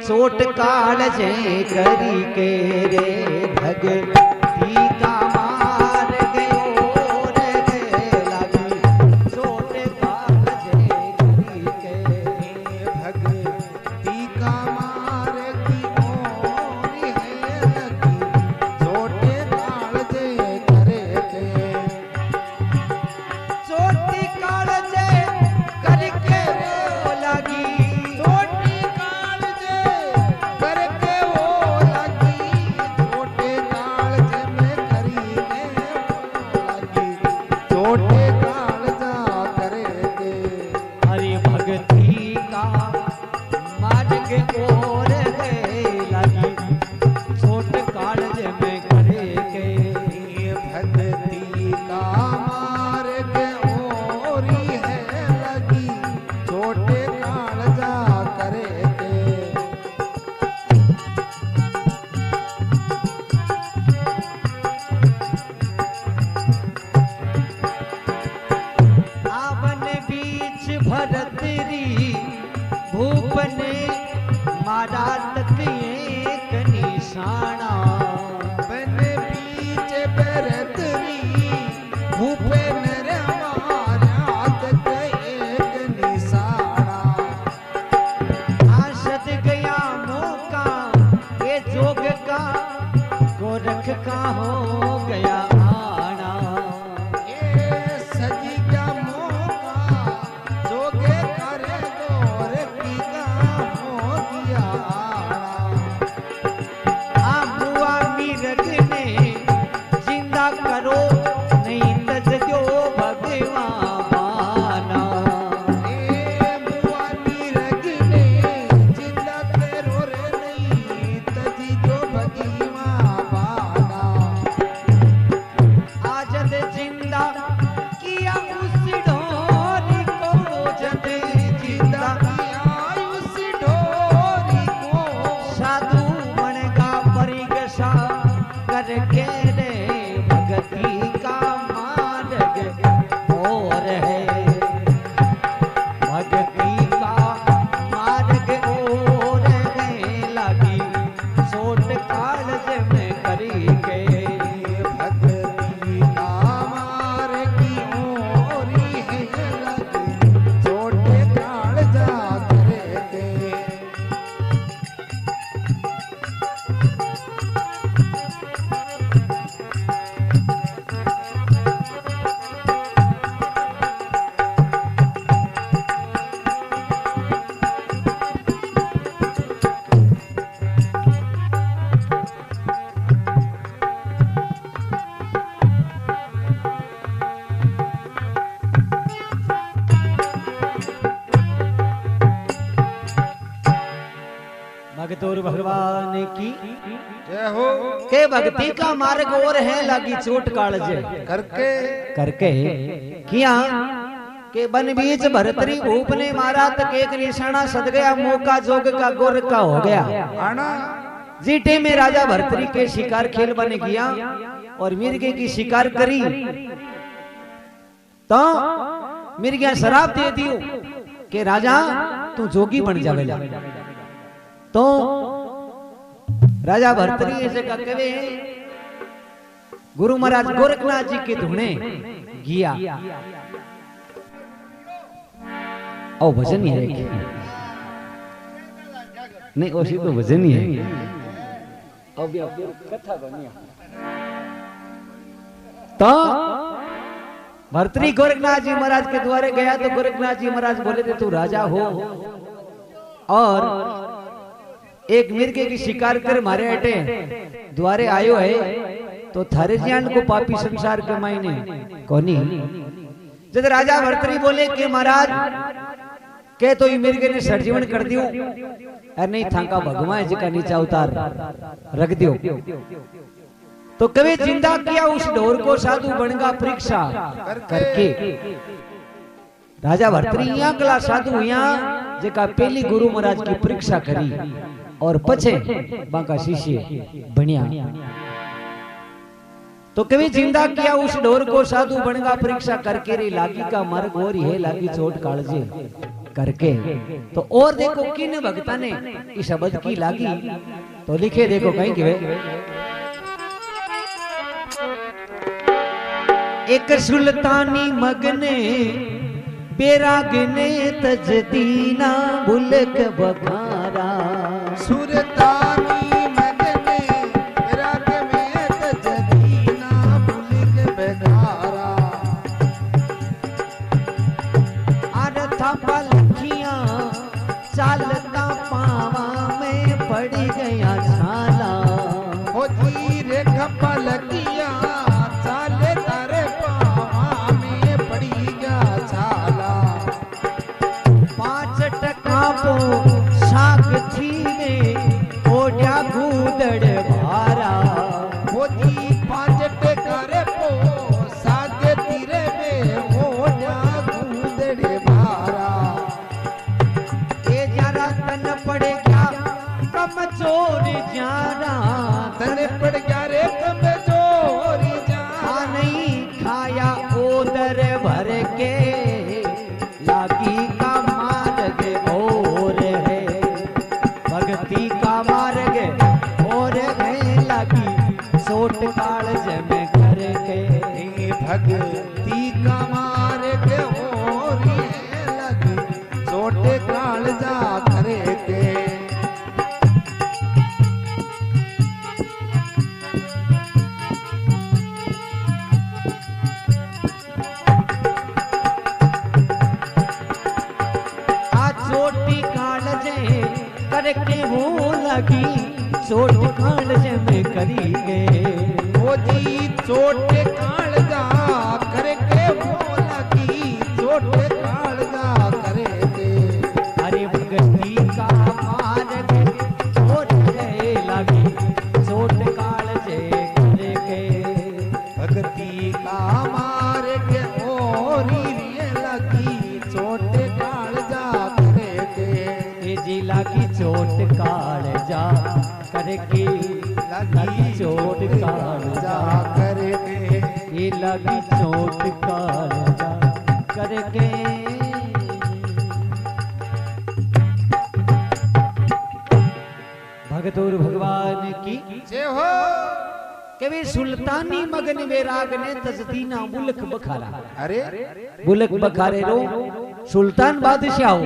चोट काल जे करी के रे भगती का मार गयो रे लागी चोट काल जे करी के भगती का मार की ओरी है लगी चोट काल जे करे के चोट काल जे करके वो लागी भरतरी भूपने मारा तक एक निशाना बन बीच भरतरी भूपन रे मारा तक एक निशाना आशत गया मौका ये जोग का गोरख का हो गया आना भगतोर भगवान की जय हो के भक्ति का मार्ग और है लागी चोट कालजे करके करके किया के बन बीच भरतरी भूप ने मारा तक एक निशाना सद गया मौका जोग का गोर का हो गया आना जीटे में राजा भरतरी के शिकार खेल बन गया और मिर्गे की शिकार करी तो मिर्गिया शराब दे दियो के राजा तू जोगी बन जावेला तो राजा भरतरी ऐसे का कहे गुरु महाराज गोरखनाथ जी के धुने गया ओ भजन ही है नहीं ओसी तो भजन ही है अब कथा बनिया तो भरतरी गोरखनाथ जी महाराज के द्वारे गया तो गोरखनाथ जी महाराज बोले थे तू राजा हो और एक मिर्गे की शिकार कर मारे हटे द्वारे आयो है तो थारे ज्ञान को पापी संसार के मायने कोनी जब राजा भरतरी बोले कि महाराज के तो ये मिर्गे ने सरजीवन कर दियो अरे नहीं थाका भगवान जी का नीचा उतार रख दियो तो कभी जिंदा किया उस ढोर को साधु बनगा परीक्षा करके राजा भरतरी यहाँ गला साधु यहाँ जेका पहली गुरु महाराज की परीक्षा करी और पछे बांका शिष्य बनिया तो कभी जिंदा किया उस ढोर को साधु बनगा परीक्षा करके रे लागी का मर्ग और है लागी चोट कालजे करके। तो और देखो किन भक्ता ने इस शब्द की लागी तो लिखे देखो कहीं कि एक सुल्तानी मगने बेरागने तजदीना बुलक बखारा। सुरतानी मगने बेराग में तजदीना बुलक बखारा। आरथा पलखियां चालता पावा में पड़ गया छाला। ओ धीरे पलकिया चाले तारे पावा में पड़ी गया छाला। 5 टका पो साग थी में ओढ़ा गूदड़ भारा। ओ दी 5 टका रे पो साग तीरे में ओढ़ा गूदड़ भारा। ये जरा तन पड़े क्या कमजोर जाना। तने पड़ गया रे कमजोरी जाना। नहीं खाया ओदर भर के लागी का मार्ग और है। भक्ति का मार्ग और है लागी सोट कालज में करके। भक्ति का मार्ग होरी लगी छोटे कालजा करे के। छोटी कालजे करके वो लगी चोट कालज में करी गए। ओ जी छोटे कालजा करके वो लगी छोटे कालजा करे के। अरे भक्ति का मार्ग छोट गए लगी चोट कालजे करे गए। भक्ति का मार्ग होरी लगी छोटे कालजा करे के। ये जी लगी चोट कालजा करके लगी चोट कालजा करे के। ये लगी चोट कालजा करके। भगतोर भगवान की जय हो। के वे सुल्तानी मगन बेराग ने तजदीना बुलक बखारा। अरे बुलक बखारे रो सुल्तान बादशाह हो।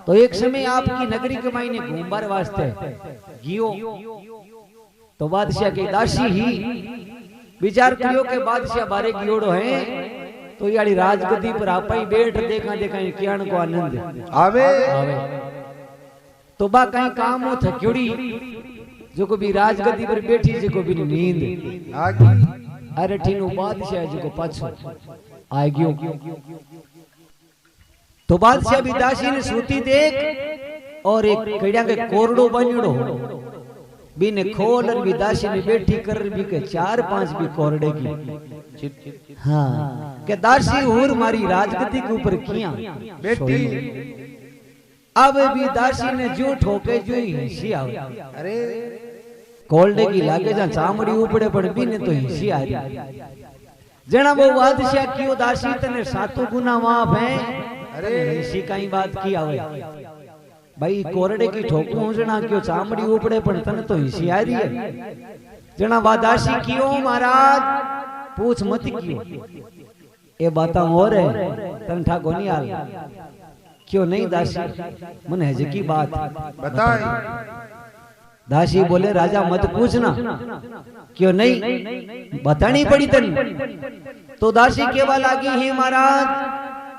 तो एक समय आपकी नगरी के मायने घूमबार वास्ते गियो तो बादशाह की दासी ही विचार करियो के बादशाह बारे गियोड़ो है तो याड़ी राजगद्दी पर आपा ही बैठ देखा देखा कियान को आनंद आवे। तो बा कहीं काम हो थक्योड़ी जो को भी राजगद्दी पर बैठी जो को भी नींद आगी। अरे ठीनु बादशाह जो को पाछो आ गयो। तो बादशाह भी दासी ने सूती देख और एक कड़िया के कोरडो बन्योड़ो बीने खोल और भी दासी ने बैठी कर भी के 4-5 भी कोरडे की। हाँ के दासी हूर मारी राजगद्दी के ऊपर किया बेटी। अब भी दासी ने जो ठोके जो हिस्सी आवे। अरे कोल्डे की लागे जा चामड़ी उपड़े पड़ भी ने तो हिस्सी आ रही। जना वो बादशाह क्यों दासी तने 7 गुना माफ है। अरे हिस्सी कई बात की आवे भाई कोरडे की ठोकू जना क्यों चामड़ी उपड़े पड़ तने तो हिस्सी आ रही है। जना वादासी क्यों महाराज पूछ मत क्यों ये बाता और है तन ठाको नहीं आल क्यों नहीं दासी मन है की बात बताए। दासी बोले राजा मत पूछना क्यों नहीं बतानी पड़ी तनी। तो दासी केवा लागी है महाराज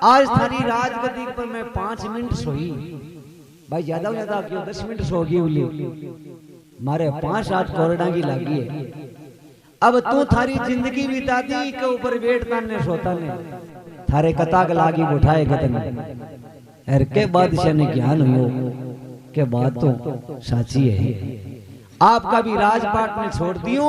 आज थारी राजगद्दी पर मैं 5 मिनट सोई। भाई ज्यादा ज्यादा क्यों 10 मिनट सो गई उली मारे 5-7 कोरडा की लागी है। अब तू थारी जिंदगी बिता दी के ऊपर बैठता ने सोता ने थारे कताक लागी उठाए गतन। हर के बादशाह ने ज्ञान हुई के बात तो साची है। आपका भी राजपाट में छोड़ दियो